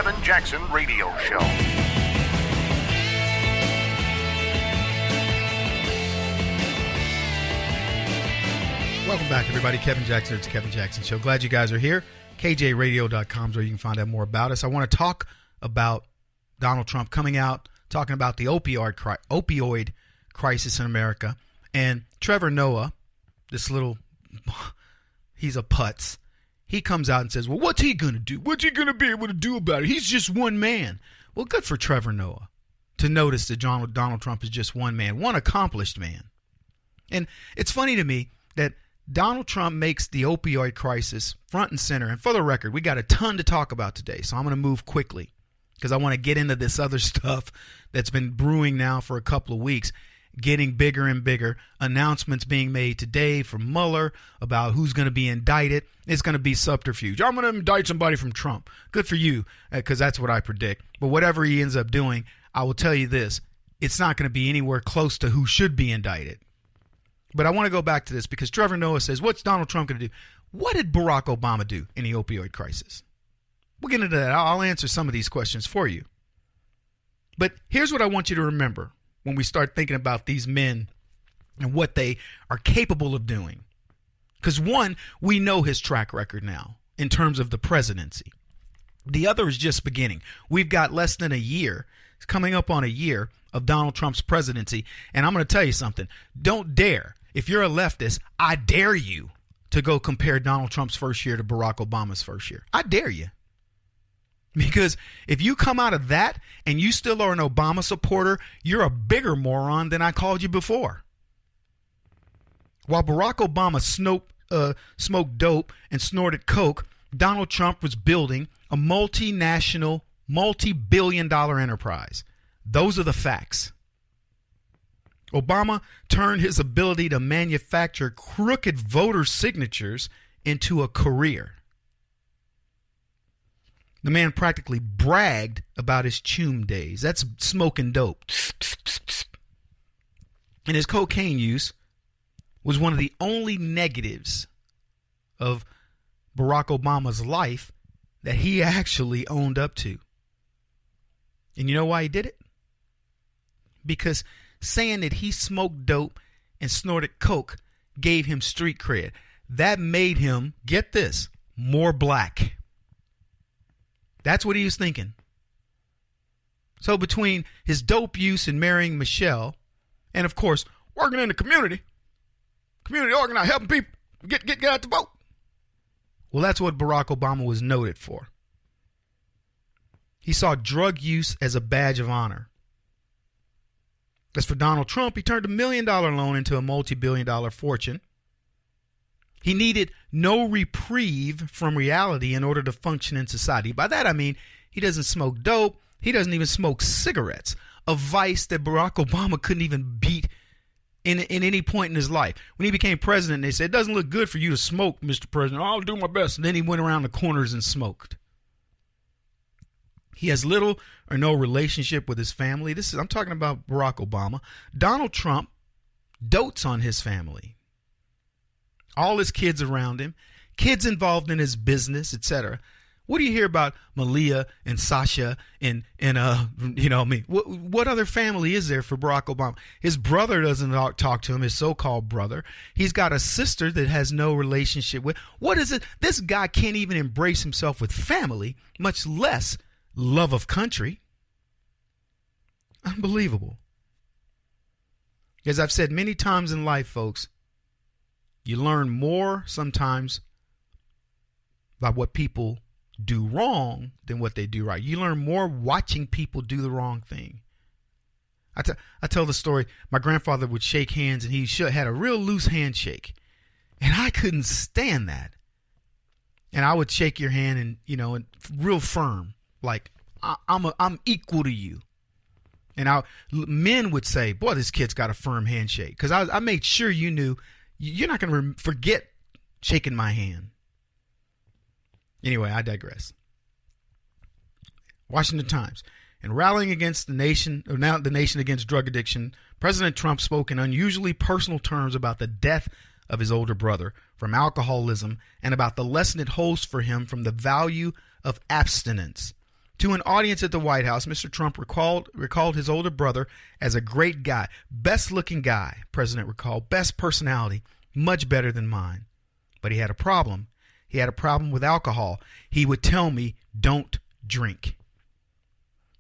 Kevin Jackson Radio Show. Welcome back, everybody. Kevin Jackson. It's the Kevin Jackson Show. Glad you guys are here. KJRadio.com is where you can find out more about us. I want to talk about Donald Trump coming out, talking about the opioid crisis in America. And Trevor Noah, he's a putz. He comes out and says, well, what's he going to do? What's he going to be able to do about it? He's just one man. Well, good for Trevor Noah to notice that Donald Trump is just one man, one accomplished man. And it's funny to me that Donald Trump makes the opioid crisis front and center. And for the record, we got a ton to talk about today, so I'm going to move quickly because I want to get into this other stuff that's been brewing now for a couple of weeks, getting bigger and bigger. Announcements being made today from Mueller about who's going to be indicted. It's going to be subterfuge. I'm going to indict somebody from Trump. Good for you, because that's what I predict. But whatever he ends up doing, I will tell you this, it's not going to be anywhere close to who should be indicted. But I want to go back to this because Trevor Noah says, what's Donald Trump going to do? What did Barack Obama do in the opioid crisis? We'll get into that. I'll answer some of these questions for you. But here's what I want you to remember when we start thinking about these men and what they are capable of doing. Because one, we know his track record now in terms of the presidency. The other is just beginning. We've got less than a year. It's coming up on a year of Donald Trump's presidency. And I'm going to tell you something. Don't dare. If you're a leftist, I dare you to go compare Donald Trump's first year to Barack Obama's first year. I dare you. Because if you come out of that and you still are an Obama supporter, you're a bigger moron than I called you before. While Barack Obama smoked dope and snorted coke, Donald Trump was building a multinational, multi-billion-dollar enterprise. Those are the facts. Obama turned his ability to manufacture crooked voter signatures into a career. The man practically bragged about his chum days. That's smoking dope. And his cocaine use was one of the only negatives of Barack Obama's life that he actually owned up to. And you know why he did it? Because saying that he smoked dope and snorted coke gave him street cred. That made him, get this, more black. That's what he was thinking. So between his dope use and marrying Michelle, and of course, working in the community organizing, helping people get out the vote. Well, that's what Barack Obama was noted for. He saw drug use as a badge of honor. As for Donald Trump, he turned $1 million loan into a multi-billion-dollar fortune. He needed no reprieve from reality in order to function in society. By that I mean he doesn't smoke dope. He doesn't even smoke cigarettes, a vice that Barack Obama couldn't even beat in any point in his life. When he became president, they said, it doesn't look good for you to smoke, Mr. President. I'll do my best. And then he went around the corners and smoked. He has little or no relationship with his family. I'm talking about Barack Obama. Donald Trump dotes on his family. All his kids around him, kids involved in his business, etc. What do you hear about Malia and Sasha and what other family is there for Barack Obama? His brother doesn't talk to him, his so-called brother. He's got a sister that has no relationship with. What is it? This guy can't even embrace himself with family, much less love of country. Unbelievable. As I've said many times in life, folks, you learn more sometimes by what people do wrong than what they do right. You learn more watching people do the wrong thing. I tell the story, my grandfather would shake hands and he had a real loose handshake. And I couldn't stand that. And I would shake your hand and real firm, like I'm equal to you. And men would say, boy, this kid's got a firm handshake. Because I made sure you knew you're not going to forget shaking my hand. Anyway, I digress. Washington Times. In rallying against the nation against drug addiction, President Trump spoke in unusually personal terms about the death of his older brother from alcoholism and about the lesson it holds for him from the value of abstinence. To an audience at the White House, Mr. Trump recalled his older brother as a great guy, best looking guy, President recalled, best personality, much better than mine. But he had a problem. He had a problem with alcohol. He would tell me, don't drink.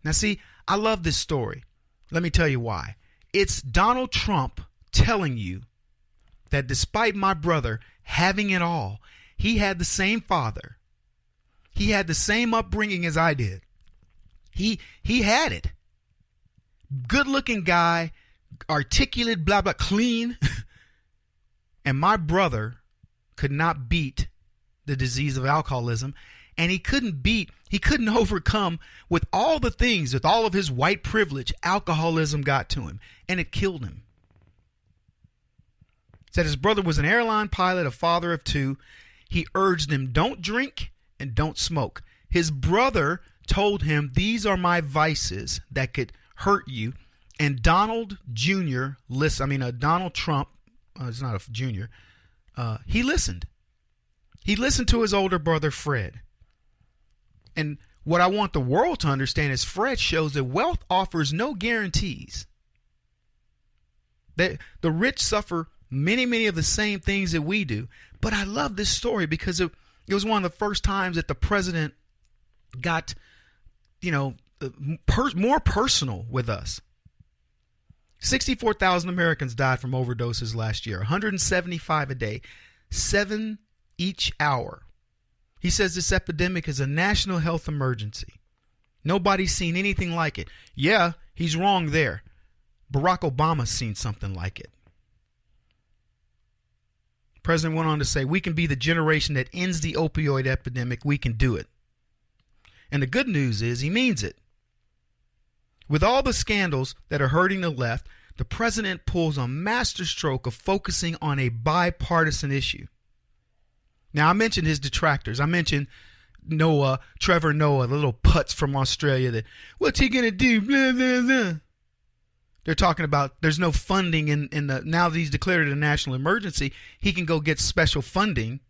Now see, I love this story. Let me tell you why. It's Donald Trump telling you that despite my brother having it all, he had the same father. He had the same upbringing as I did. He had it. Good looking guy, articulate, blah, blah, clean. And my brother could not beat the disease of alcoholism. And he couldn't overcome with all the things, with all of his white privilege, alcoholism got to him. And it killed him. Said his brother was an airline pilot, a father of two. He urged him, don't drink and don't smoke. His brother told him, these are my vices that could hurt you. And Donald Jr. Donald Trump, it's not a junior, he listened. He listened to his older brother, Fred. And what I want the world to understand is Fred shows that wealth offers no guarantees. That the rich suffer many of the same things that we do. But I love this story because it was one of the first times that the president got, more personal with us. 64,000 Americans died from overdoses last year, 175 a day, 7 each hour. He says this epidemic is a national health emergency. Nobody's seen anything like it. Yeah, he's wrong there. Barack Obama's seen something like it. The president went on to say, we can be the generation that ends the opioid epidemic. We can do it. And the good news is he means it. With all the scandals that are hurting the left, the president pulls a masterstroke of focusing on a bipartisan issue. Now, I mentioned his detractors. I mentioned Trevor Noah, the little putz from Australia that, what's he going to do? Blah, blah, blah. They're talking about there's no funding now that he's declared it a national emergency, he can go get special funding.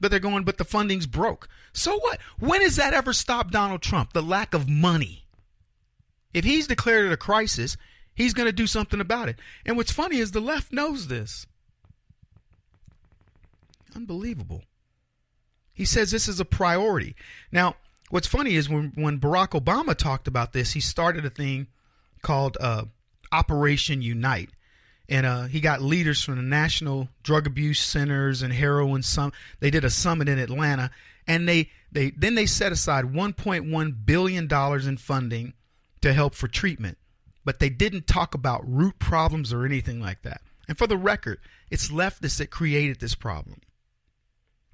But they're going, but the funding's broke. So what? When has that ever stopped Donald Trump? The lack of money. If he's declared it a crisis, he's going to do something about it. And what's funny is the left knows this. Unbelievable. He says this is a priority. Now, what's funny is when Barack Obama talked about this, he started a thing called Operation Unite. And he got leaders from the National Drug Abuse Centers and Heroin They did a summit in Atlanta, and they set aside $1.1 billion in funding to help for treatment. But they didn't talk about root problems or anything like that. And for the record, it's leftists that created this problem.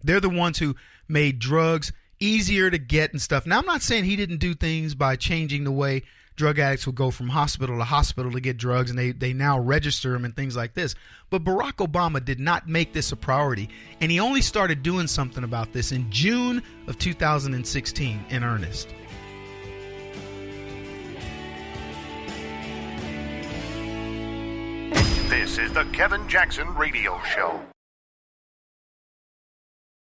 They're the ones who made drugs easier to get and stuff. Now, I'm not saying he didn't do things by changing the way drug addicts would go from hospital to hospital to get drugs, and they now register them and things like this. But Barack Obama did not make this a priority, and he only started doing something about this in June of 2016 in earnest. This is the Kevin Jackson Radio Show.